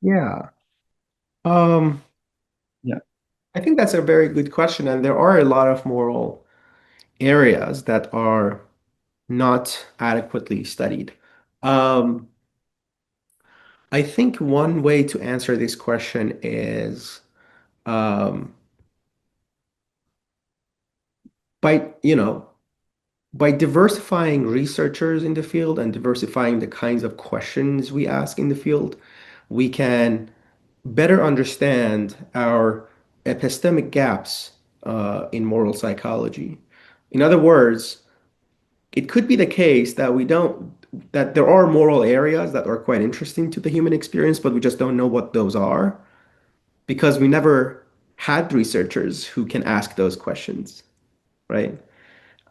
Yeah. Um, Yeah. I think that's a very good question, and there are a lot of moral areas that are not adequately studied. Um, I think one way to answer this question is um, by, by diversifying researchers in the field and diversifying the kinds of questions we ask in the field, we can better understand our epistemic gaps in moral psychology. In other words, it could be the case that that there are moral areas that are quite interesting to the human experience, but we just don't know what those are because we never had researchers who can ask those questions, right?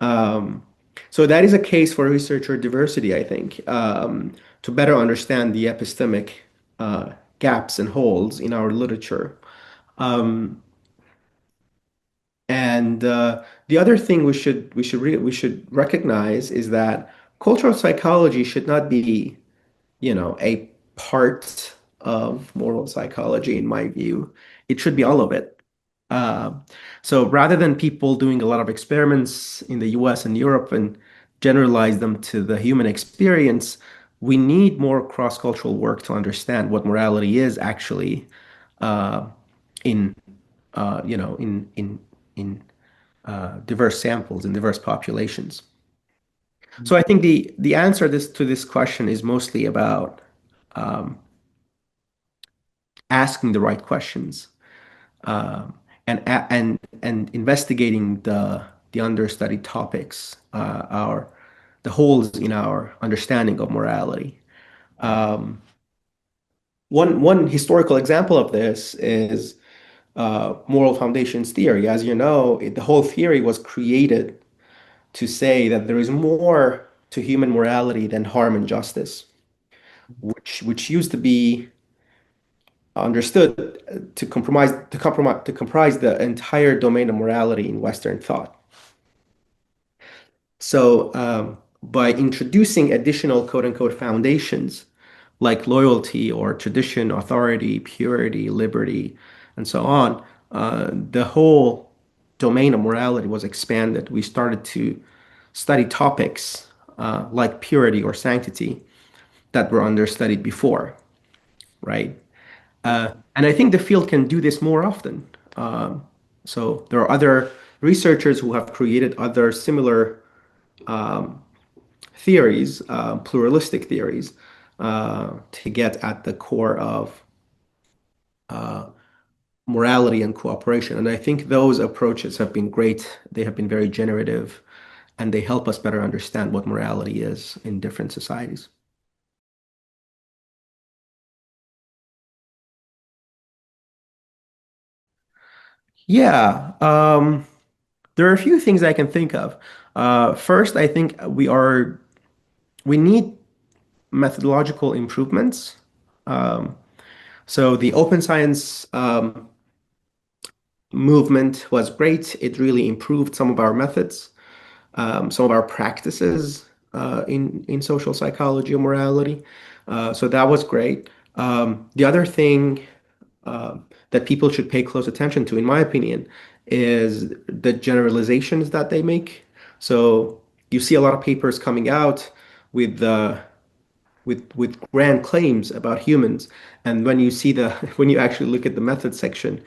Um, so that is a case for researcher diversity, I think, to better understand the epistemic gaps and holes in our literature. Um, and the other thing we should recognize is that cultural psychology should not be, a part of moral psychology, in my view. It should be all of it. Uh, so rather than people doing a lot of experiments in the US and Europe and generalize them to the human experience, we need more cross-cultural work to understand what morality is actually uh, in in diverse samples in diverse populations. So I think the answer to this question is mostly about um, asking the right questions and investigating the understudied topics, our the holes in our understanding of morality. Um, one historical example of this is moral foundations theory. As you know, the whole theory was created to say that there is more to human morality than harm and justice, which used to be understood to comprise the entire domain of morality in Western thought. So by introducing additional quote unquote foundations like loyalty or tradition, authority, purity, liberty, and so on, the whole domain of morality was expanded. We started to study topics like purity or sanctity that were understudied before, right? And I think the field can do this more often. So there are other researchers who have created other similar theories, pluralistic theories, to get at the core of morality and cooperation. And I think those approaches have been great. They have been very generative, and they help us better understand what morality is in different societies. Yeah, there are a few things I can think of. First, I think we need methodological improvements. Um, so the open science movement was great. It really improved some of our methods, some of our practices in social psychology or morality. So that was great. The other thing that people should pay close attention to, in my opinion, is the generalizations that they make. So you see a lot of papers coming out with with grand claims about humans, and when you see the when you actually look at the method section,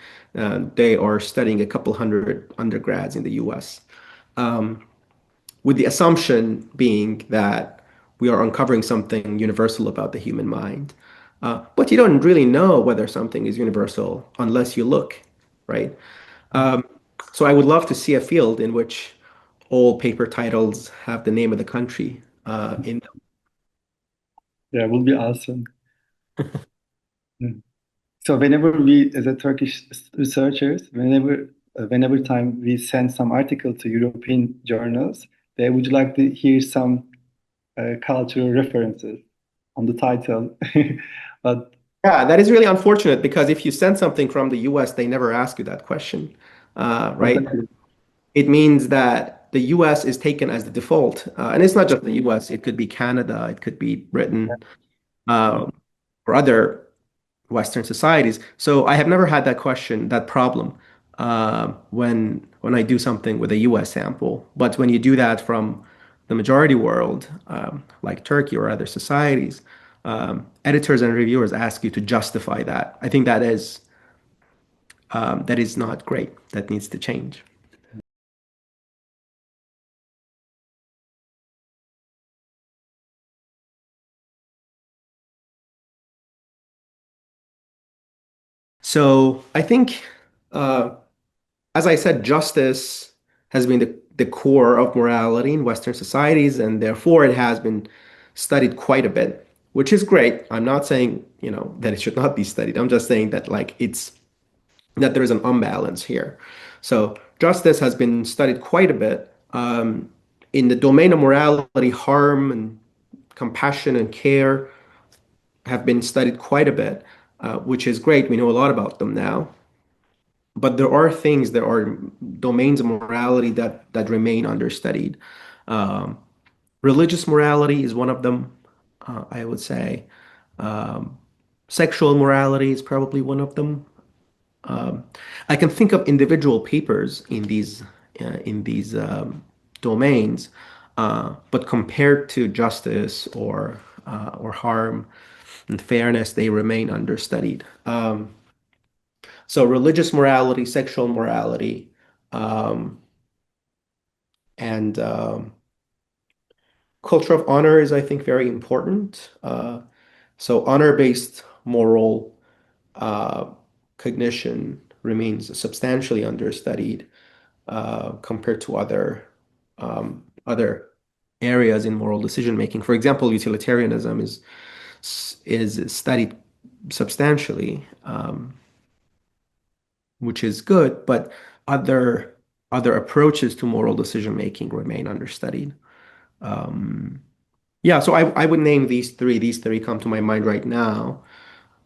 they are studying a couple hundred undergrads in the U.S. With the assumption being that we are uncovering something universal about the human mind. But you don't really know whether something is universal unless you look, right? So I would love to see a field in which all paper titles have the name of the country in them. Yeah, will be awesome. Mm. So whenever we, as a Turkish researchers, whenever time we send some article to European journals, they would like to hear some cultural references on the title. But Yeah, that is really unfortunate because if you send something from the US, they never ask you that question, right? exactly. It means that the US is taken as the default. And it's not just the US, it could be Canada, it could be Yeah, Britain, yeah, um, or other. Western societies. So I have never had that question, that problem, when I do something with a US sample. But when you do that from the majority world, like Turkey or other societies, editors and reviewers ask you to justify that. I think that is not great. That needs to change. So I think, uh, as I said, justice has been the core of morality in Western societies, and therefore it has been studied quite a bit, which is great. I'm not saying, that it should not be studied. I'm just saying that like it's that there is an unbalance here. So justice has been studied quite a bit. In the domain of morality, harm and compassion and care have been studied quite a bit, which is great. We know a lot about them now. But there are domains of morality that remain understudied. Um, Religious morality is one of them, I would say. Um, Sexual morality is probably one of them. Um, I can think of individual papers in these domains, but compared to justice or harm and fairness, they remain understudied. So religious morality, sexual morality, um, and culture of honor is, I think, very important. So honor-based moral uh, cognition remains substantially understudied compared to other areas in moral decision making. For example, utilitarianism is studied substantially, which is good, but other other approaches to moral decision making remain understudied. Um, yeah, so I would name these three. These three come to my mind right now.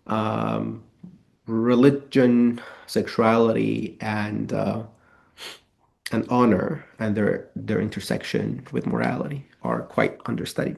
Um, Religion, sexuality, and honor and their intersection with morality are quite understudied.